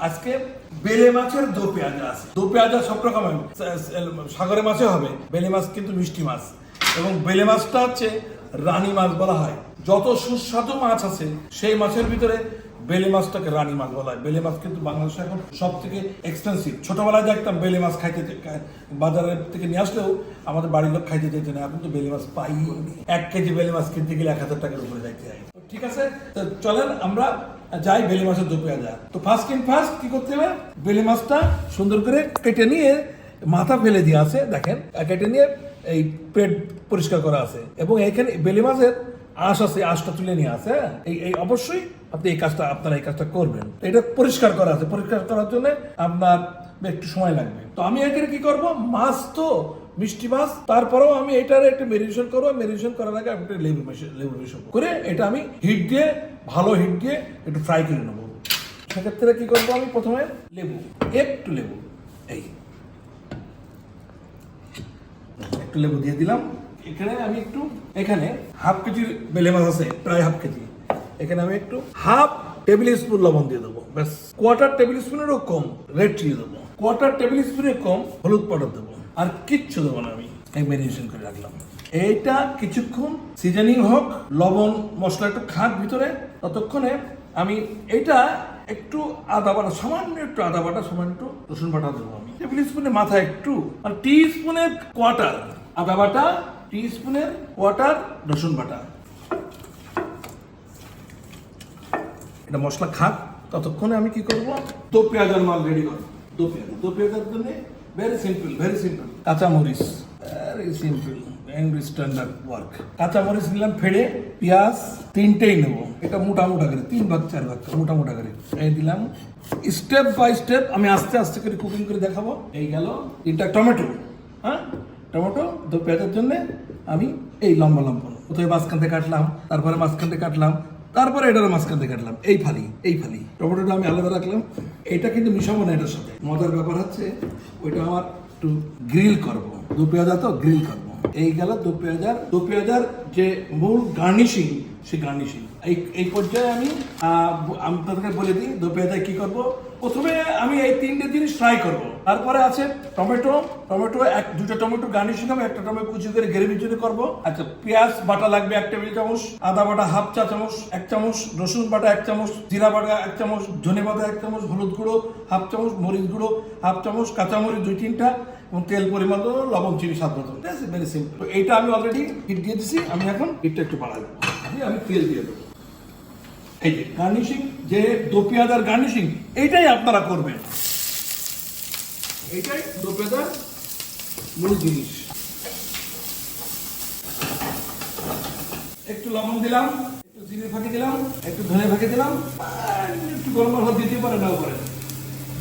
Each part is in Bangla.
আজকে বেলে মাছের দো পেঁয়াজা আছে। দো পেঁয়াজা সব রকম সাগরে মাছে হবে, বেলে মাছ কিন্তু মিষ্টি মাছ, এবং বেলে মাছটা হচ্ছে রানী মাছ বলা হয়। যত সুস্বাদু মাছ আছে সেই মাছের ভিতরে বেলে মাছটাকে রানী মাছ বলা হয়। বেলে মাছ কিন্তু বাংলাদেশে এখন সব থেকে এক্সপেন্সিভ। ছোটবেলায় দেখতাম বেলে মাছ খাইতে, বাজারের থেকে নিয়ে আসলেও আমাদের বাড়ির লোক খাইতে চাইছে না, এখন তো বেলে মাছ পাই। 1 কেজি বেলে মাছ কিনতে গেলে 1000 টাকার উপরে যাইতে হয়। ঠিক আছে, তো চলেন আমরা যাই বেলে মাছের দো পেঁয়াজা। তো ফার্স্ট কি করতে হবে, বেলে মাছটা সুন্দর করে কেটে নিয়ে মাথা ফেলে দিয়ে আছে, দেখেন কেটে নিয়ে এই পেট পরিষ্কার করা আছে, এবং এখানে বেলে মাছের আঁশ আছে, আঁশটা তুলে নিয়ে আছে। এই অবশ্যই আপনি আপনারা এই কাজটা করবেন। এটা পরিষ্কার করা আছে, পরিষ্কার করার জন্য আপনার একটু সময় লাগবে। তো আমি এখানে কি করব, মাছ তো মিষ্টি মাছ, তারপরেও আমি এটার একটু মেরিনেশন করবো। মেরিনেশন করার আগে আমি একটা লেবু মেশাবো করে এটা আমি ভালো হিট দিয়ে একটু ফ্রাই করে নেবো। সেক্ষেত্রে কি করবো, আমি প্রথমে একটু লেবু দিয়ে দিলাম। এখানে হাফ কেজি বেলে মাছ আছে, প্রায় হাফ কেজি। এখানে আমি একটু হাফ টেবিল স্পুন লবণ দিয়ে দেবো, ব্যাস। 1/4 টেবিল স্পুনেরও কম রেড চিলি দেবো, 1/4 টেবিল স্পুনের কম হলুদ পাউডার দেবো, আর কিচ্ছু দেবো না। আমি ম্যারিনেশন করে রাখলাম। এইটা কিছুক্ষণ সিজনিং হোক, লবণ মশলা একটু খাক ভিতরে, ততক্ষণে আমি এটা একটু আদা বাটা, সামান্য একটু আদা বাটা, সামান্য একটু রসুন বাটা দেবো। আমি টেবিল স্পুনের মাথায় একটু, আর টি স্পুনের 1/4 আদা বাটা, টি স্পুনের 1/4 রসুন বাটা। এটা মশলা খাক, ততক্ষণে আমি কি করবো, দো পেঁয়াজার মাল রেডি করবো। দো পেঁয়াজার জন্য ভেরি সিম্পল কাঁচামরিচ, very simple and standard work. কাঁচামরিচ নিলাম ফেড়ে, পেঁয়াজ 3টেই নেবো, এটা মোটা করে 3 ভাগ 4 ভাগ মোটা করে এই দিলাম। স্টেপ বাই স্টেপ আমি আস্তে আস্তে করে কুকিং করে দেখাবো। এই গেল 3টা টমেটো, টমেটো দো পেঁয়াজের জন্য আমি এই লম্বা প্রথমে মাঝখান থেকে কাটলাম, তারপরে মাঝখান থেকে কাটলাম, তারপরে এটার মাঝখান থেকে কাটলাম। এই ফালি টমেটোটা আমি আলাদা রাখলাম। এটা কিন্তু মিশাবো না এটার সাথে। মজার ব্যাপার হচ্ছে ওইটা আমার একটু গ্রিল করবো, দো পেঁয়াজা তো গ্রিল করবো। এই গেল দো পেঁয়াজার যে মূল গার্নিশিং, সেই গার্নিশিং এই পর্যায়ে আমি আপনাদেরকে বলে দিই। দো পেঁয়াজায় কি করবো, প্রথমে আমি এই 3টে জিনিস ফ্রাই করব। তারপরে আছে টমেটো, 2টা টমেটো গার্নিশিং হবে, একটা টমেটো কুচি করে গ্রেভির জন্য করবো। আচ্ছা, পেঁয়াজ বাটা লাগবে 1 টেবিল চামচ, আদা বাটা হাফ চা চামচ, 1 চামচ রসুন বাটা, 1 চামচ জিরা বাটা, 1 চামচ ধনে বাটা, 1 চামচ হলুদ গুঁড়ো হাফ চামচ, মরিচ গুঁড়ো হাফ চামচ, কাঁচামরিচ 2-3টা, এবং তেল পরিমাণ মতো, লবণ চিনি স্বাদ মতো। ঠিক আছে, ভেরি সিম্পল। এইটা আমি অলরেডি হিট দিয়ে দিছি। আমি এখন হিটটা একটু বাড়াই দেবো, আমি তেল দিয়ে দেবো। এই যে গার্নিশিং, যে দো পেঁয়াজার গার্নিশিং, এইটাই আপনারা করবেন। এইটাই দো পেঁয়াজার মূল জিনিস। একটু লবণ দিলাম, একটু জিরে ফাঁকি দিলাম, একটু ধনে ফাঁকি দিলাম, একটু গরম মশলা দিতে পারে নাও পারে,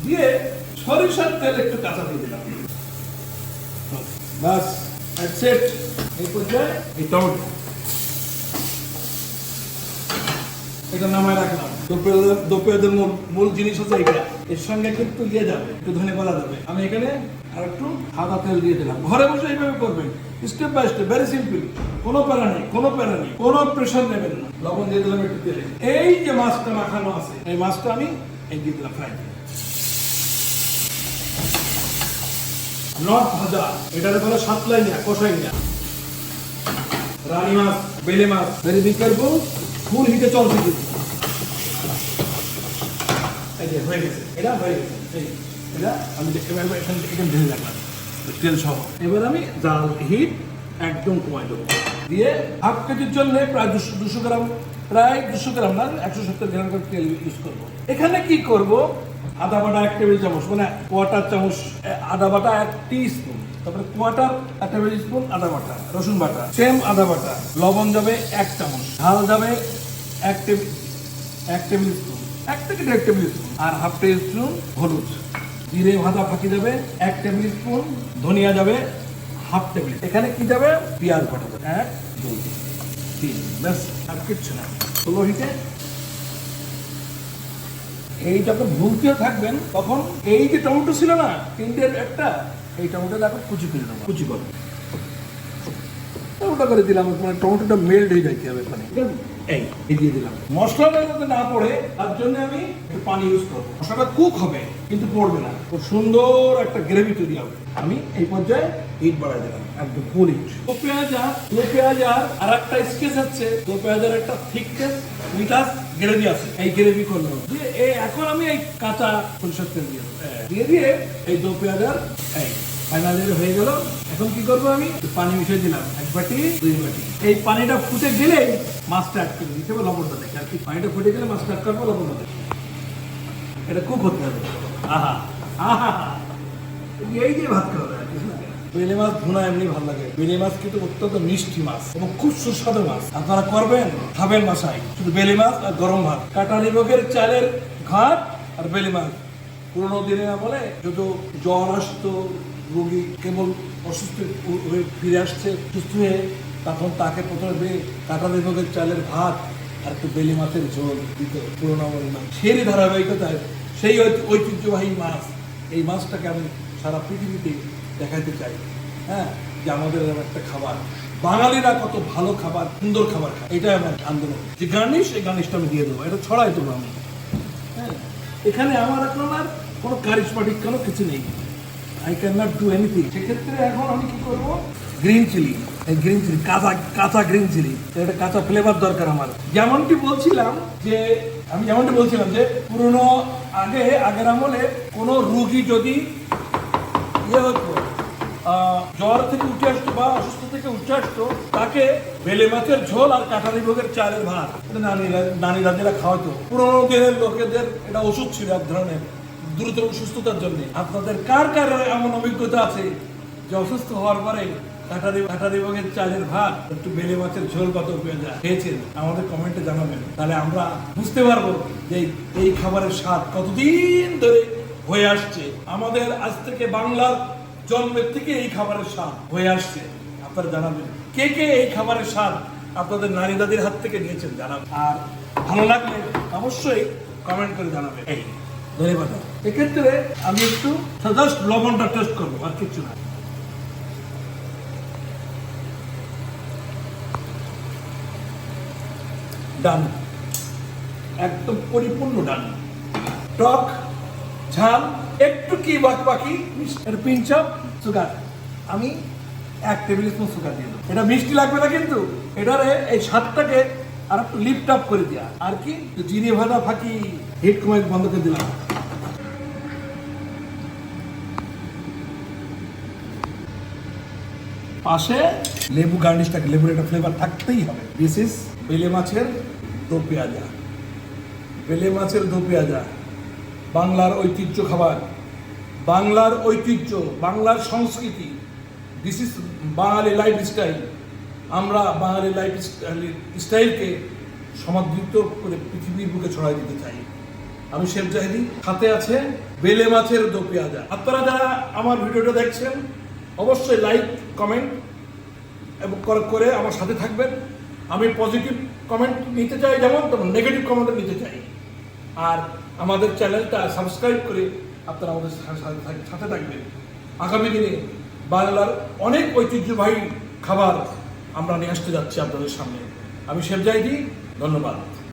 দিয়ে সরিষার তেল একটু কাঁচা দিয়ে দিলাম, বাস সেট। এই পর্যায়ে এই টমেটো এটা নামায় রাখলাম। দো পেঁয়াজের মূল জিনিস হচ্ছে এটা। এর সঙ্গে কিন্তু দিয়ে যাবে একটু ধনে পাতা যাবে। আমি এখানে আর একটু সাদা তেল দিয়ে দিলাম। ঘরে বসে এইভাবে করবেন, step by step, very simple. কোনো প্যারা নেই, কোনো প্রেশার নেবেন না। লবণ দিয়ে দিলাম একটু তেলে। এই যে মাছটা মাখানো আছে, এই মাছটা আমি এই দিয়ে দিলাম ফ্রাই। নট ভাজা, এটার বলে সাতলাই না, কষাই না। রানী মাছ, বেলে মাছ, ভেরি বি কেয়ারফুল, ফুল হিটে চলতে দিন। এই যে হয়ে গেছে, এটা হয়ে গেছে। এটা আমি এখানে ঢেলে রাখলাম তেল সহ। এবার আমি জাল হিট একদম কমাই দেবো, দিয়ে হাফ কেজির জন্য প্রায় 200 গ্রাম, প্রায় 200 গ্রাম না, 170 গ্রাম করে তেল ইউজ করবো। এখানে কি করব, আদা বাটা 1 টেবিল চামচ, মানে 1/4 চামচ আদা বাটা, 1 টিস্পুন, তারপরে 1/4 টেবিল স্পুন আদা বাটা, রসুন বাটা সেম আদা বাটা, লবণ যাবে 1 চামচ, ঝাল যাবে 1 টেবিল স্পুন, 1 থেকে 1.5 টেবিল স্পুন, আর হাফ টেবিল স্পুন হলুদ। জিরে ভাজা ফাঁকি যাবে 1 টেবিল স্পুন, ধনিয়া যাবে হাফ টেবিল। এখানে কি যাবে, পেঁয়াজ বাটা যাবে 1, 2, 3, ব্যাস, আর কিচ্ছু না। স্লো হিটে এই যখন ভুলতে থাকবেন, তখন এই যে টমেটো ছিল না 3টের একটা, এই টমেটো দেখো কুচি করে নেবো, টমেটো করে দিলাম, মানে টমেটোটা মেল্ট হয়ে যাইতে হবে, ঠিক আছে। এই দিয়ে দিলাম। মশলাটা যাতে না পড়ে তার জন্য আমি একটু পানি ইউজ করবো। মশলাটা কুক হবে কিন্তু পড়বে না, খুব সুন্দর একটা গ্রেভি তৈরি হবে। আমি এই পর্যায়ে হিট বাড়াই দিলাম একদম ফুল হিট। দো পেঁয়াজ আর একটা স্কেচ আছে, দো পেঁয়াজের একটা থিকনেস মিঠাস গ্রেভি আছে। এই গ্রেভি করলাম দিয়ে এখন আমি এই কাঁচা সরিষার তেল দিয়ে এই দো পেঁয়াজার ফাইনালি হয়ে গেল। এখন কি করবো, আমি পানি মিশিয়ে দিলাম 1 বাটি 2 বাটি। এই পানিটা ফুটে গেলে মাছটা অ্যাড করে দিতে হবে, লবণটা দেখে আর কি। পানিটা ফুটে গেলে মাছটা অ্যাড করবো, লবণটা দেখে এটা কুক হতে হবে। আহা আহা, এই যে ভাত খাওয়া যায়। বেলে মাছ ভুনা এমনি ভালো লাগে। বেলে মাছ কিন্তু অত্যন্ত মিষ্টি মাছ এবং খুব সুস্বাদু মাছ। আপনারা করবেন, খাবেন বাসায়, শুধু বেলে মাছ আর গরম ভাত, কাটারি ভোগের চালের ঘাট আর বেলে মাছ। পুরোনো দিনে বলে যত জ্বর আসতো, রোগী কেবল অসুস্থ হয়ে ফিরে আসছে সুস্থ হয়ে, তখন তাকে প্রথমে কাটারি ভোগের চালের ভাত আর একটু বেলে মাছের ঝোল দিত পুরোনো আমলের। সেই ধারাবাহিকতায় সেই ঐতিহ্যবাহী মাছ, এই মাছটাকে আমি সারা পৃথিবীতে দেখাতে চাই। হ্যাঁ, যে আমাদের একটা খাবার, বাঙালিরা কত ভালো খাবার, সুন্দর খাবার খায়, এটাই আমার আন্দোলন। যে গার্নিশ, এই গার্নিশটা আমি দিয়ে দেবো, এটা ছড়াই দেবো আমি। হ্যাঁ, এখানে আমার এখন আর কোনো কারিশমাটিক কোনো কিছু নেই। I can not do anything. সেক্ষেত্রে এখন আমি কি করবো, গ্রিন চিলি, এই গ্রিন চিলি, কাঁচা গ্রিন চিলি, একটা কাঁচা ফ্লেভার দরকার আমার। যেমনটি বলছিলাম যে পুরনো আগের আমলে কোনো রুগী যদি হতো, জ্বর থেকে উঠে আসতো বা অসুস্থ থেকে উঠে আসতো, তাকে বেলে মাছের ঝোল আর কাটারি ভোগের চালের ভাত নানি দাদিরা খাওয়াতো। পুরোনো দিনের লোকেদের এটা ওষুধ ছিল এক ধরনের দ্রুত সুস্থতার জন্য। আপনাদের কার কার এমন অভিজ্ঞতা আছে যে অসুস্থ হওয়ার পরে কাটারি ভোগের চালের ভাত একটু বেলে মাছের ঝোল কত খেয়েছেন, আমাদের কমেন্টে জানাবেন। তাহলে আমরা বুঝতে পারবো যে এই খাবারের স্বাদ কতদিন ধরে হয়ে আসছে। আমাদের আজ থেকে বাংলার জন্মের থেকে এই খাবারের স্বাদ হয়ে আসছে। আপনারা জানাবেন কে কে এই খাবারের স্বাদ আপনাদের নারী দাদির হাত থেকে নিয়েছেন, জানাবেন। আর ভালো লাগলে অবশ্যই কমেন্ট করে জানাবেন। এই ধন্যবাদ। এক্ষেত্রে আমি একটু জাস্ট লবণটা টেস্ট করবো, আর কিছু না। ডান, একদম পরিপূর্ণ ডান। টক ঝাল একটু কি বাকি পিঞ্চ অফ সুগার, আমি 1 টেবিল স্পুন সুগার দিয়ে দেবো। এটা মিষ্টি লাগবে না, কিন্তু এটারে এই স্বাদটাকে আর একটু লিফট আপ করে দেওয়া। আর কি জিরে ভাজা ফাঁকি, হিট কমে বন্ধ করে দিলাম। পাশে লেবু গার্নিশটাকে, লেবুর একটা ফ্লেভার থাকতেই হবে। দিস ইজ বেলে মাছের দো পেঁয়াজা। বেলে মাছের দো পেঁয়াজা বাংলার ঐতিহ্য খাবার, বাংলার ঐতিহ্য, বাংলার সংস্কৃতি। This is Bangali lifestyle. আমরা বাঙালি লাইফ স্টাইলকে সমাদৃত করে পৃথিবীর বুকে ছড়াই দিতে চাই। আমি শেফ জাহিদি, সাথে আছে বেলে মাছের দো পেঁয়াজা। আপনারা যারা আমার ভিডিওটা দেখছেন অবশ্যই লাইক কমেন্ট এবং করে আমার সাথে থাকবেন। আমি পজিটিভ কমেন্ট নিতে চাই, যেমন তেমন নেগেটিভ কমেন্টও নিতে চাই। আর আমাদের চ্যানেলটা সাবস্ক্রাইব করে আপনারা আমাদের সাথে থাকবেন। আগামী দিনে বাংলার অনেক ঐতিহ্যবাহী খাবার আমরা নিয়ে আসতে যাচ্ছি আপনাদের সামনে। আমি শেফ জাহিদি, ধন্যবাদ।